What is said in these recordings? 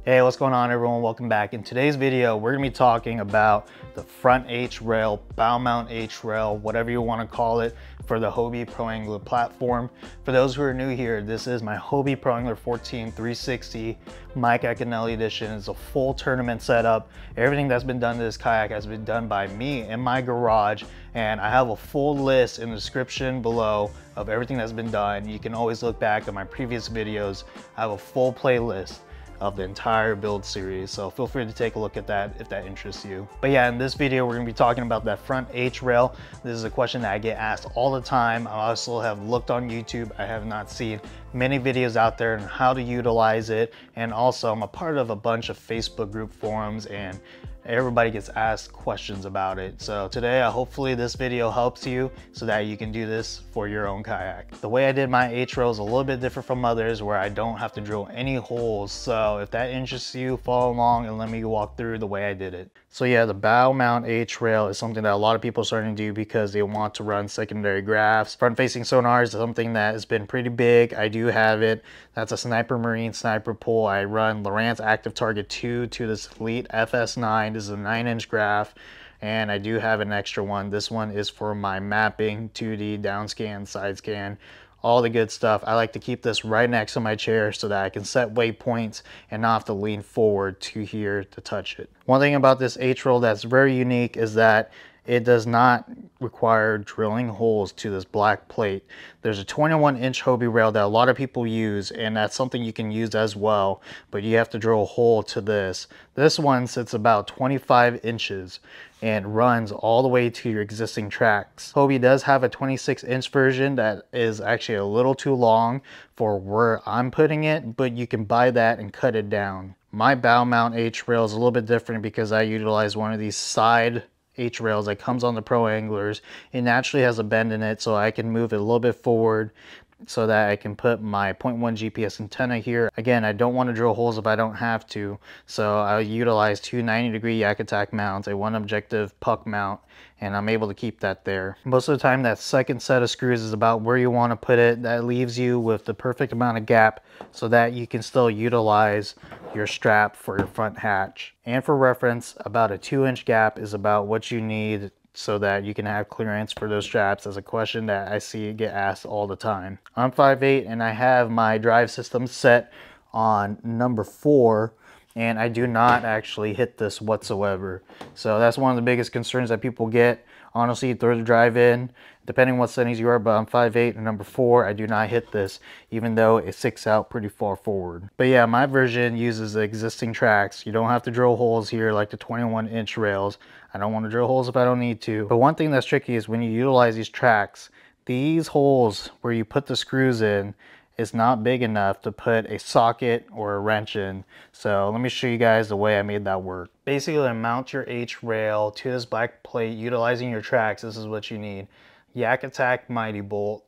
Hey, what's going on everyone? Welcome back. In today's video, we're gonna be talking about the front H-rail, bow mount H-rail, whatever you wanna call it, for the Hobie Pro Angler platform. For those who are new here, this is my Hobie Pro Angler 14 360 Mike Iaconelli edition. It's a full tournament setup. Everything that's been done to this kayak has been done by me in my garage, and I have a full list in the description below of everything that's been done. You can always look back at my previous videos. I have a full playlist of the entire build series, so feel free to take a look at that if that interests you. But yeah, in this video we're going to be talking about that front H-rail. This is a question that I get asked all the time. I also have looked on YouTube. I have not seen many videos out there on how to utilize it, and also I'm a part of a bunch of Facebook group forums and everybody gets asked questions about it. So today, hopefully this video helps you so that you can do this for your own kayak. The way I did my H-rail is a little bit different from others, where I don't have to drill any holes. So if that interests you, follow along and let me walk through the way I did it. So yeah, the bow mount H-rail is something that a lot of people are starting to do because they want to run secondary graphs. Front facing sonars is something that has been pretty big. I do have it. That's a Sniper Marine sniper pole. I run Lowrance Active Target 2 to this Elite FS9. This is a 9-inch graph, and I do have an extra one. This one is for my mapping, 2D, down scan, side scan, all the good stuff. I like to keep this right next to my chair so that I can set waypoints and not have to lean forward to here to touch it. One thing about this H-rail that's very unique is that it does not require drilling holes to this black plate. There's a 21-inch Hobie rail that a lot of people use, and that's something you can use as well, but you have to drill a hole to this. This one sits about 25 inches and runs all the way to your existing tracks. Hobie does have a 26-inch version that is actually a little too long for where I'm putting it, but you can buy that and cut it down. My bow mount H-rail is a little bit different because I utilize one of these side H-rails that comes on the Pro Anglers. It naturally has a bend in it, so I can move it a little bit forward so that I can put my 0.1 GPS antenna here. Again, I don't want to drill holes if I don't have to, so I'll utilize two 90-degree yak attack mounts, a one objective puck mount, and I'm able to keep that there. Most of the time that second set of screws is about where you want to put it. That leaves you with the perfect amount of gap so that you can still utilize your strap for your front hatch. And for reference, about a 2-inch gap is about what you need so that you can have clearance for those straps. As a question that I see get asked all the time. I'm 5'8" and I have my drive system set on number 4, and I do not actually hit this whatsoever. So that's one of the biggest concerns that people get. Honestly, throw the drive in, depending what settings you are, but I'm 5'8" and number 4, I do not hit this, even though it sticks out pretty far forward. But yeah, my version uses the existing tracks. You don't have to drill holes here like the 21-inch rails. I don't want to drill holes if I don't need to. But one thing that's tricky is when you utilize these tracks, these holes where you put the screws in is not big enough to put a socket or a wrench in. So let me show you guys the way I made that work. Basically, to mount your H-rail to this black plate utilizing your tracks, this is what you need. Yak Attack Mighty Bolt.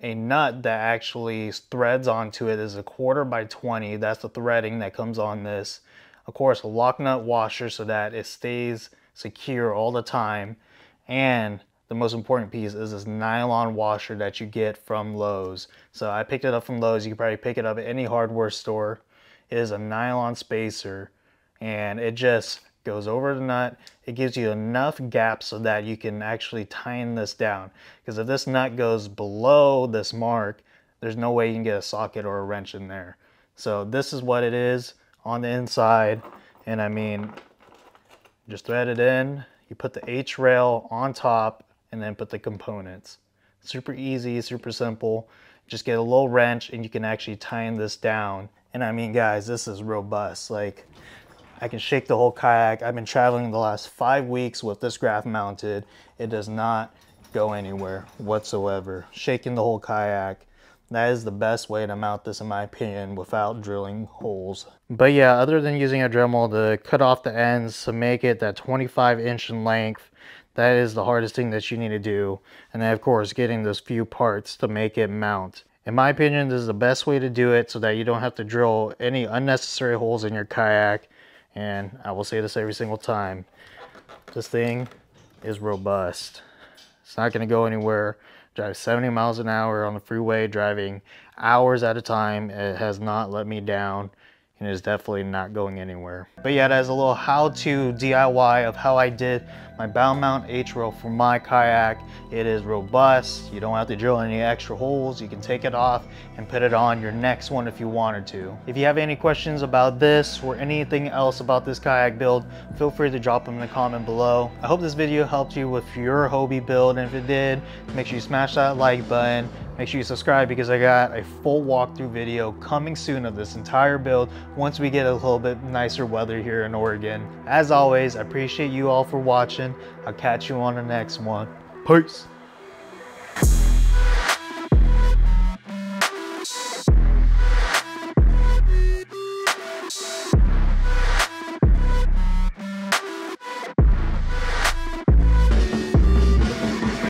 A nut that actually threads onto it is a 1/4 by 20. That's the threading that comes on this. Of course, a lock nut washer so that it stays secure all the time. And the most important piece is this nylon washer that you get from Lowe's. So I picked it up from Lowe's. You can probably pick it up at any hardware store. It is a nylon spacer, and it just goes over the nut. It gives you enough gap so that you can actually tighten this down. Because if this nut goes below this mark, there's no way you can get a socket or a wrench in there. So this is what it is on the inside. And I mean, just thread it in. You put the H-rail on top and then put the components. Super easy, super simple. Just get a little wrench and you can actually tighten this down. And I mean, guys, this is robust. Like, I can shake the whole kayak. I've been traveling the last 5 weeks with this graph mounted. It does not go anywhere whatsoever. Shaking the whole kayak. That is the best way to mount this in my opinion without drilling holes. But yeah, other than using a Dremel to cut off the ends to make it that 25-inch in length, that is the hardest thing that you need to do. And then of course, getting those few parts to make it mount. In my opinion, this is the best way to do it so that you don't have to drill any unnecessary holes in your kayak. And I will say this every single time, this thing is robust. It's not going to go anywhere. Drive 70 miles an hour on the freeway, driving hours at a time. It has not let me down and it's definitely not going anywhere. But yeah, that's a little how-to DIY of how I did my bow mount H-rail for my kayak. It is robust. You don't have to drill any extra holes. You can take it off and put it on your next one if you wanted to. If you have any questions about this or anything else about this kayak build, feel free to drop them in the comment below. I hope this video helped you with your Hobie build, and if it did, make sure you smash that like button. Make sure you subscribe because I got a full walkthrough video coming soon of this entire build once we get a little bit nicer weather here in Oregon. As always, I appreciate you all for watching. I'll catch you on the next one. Peace.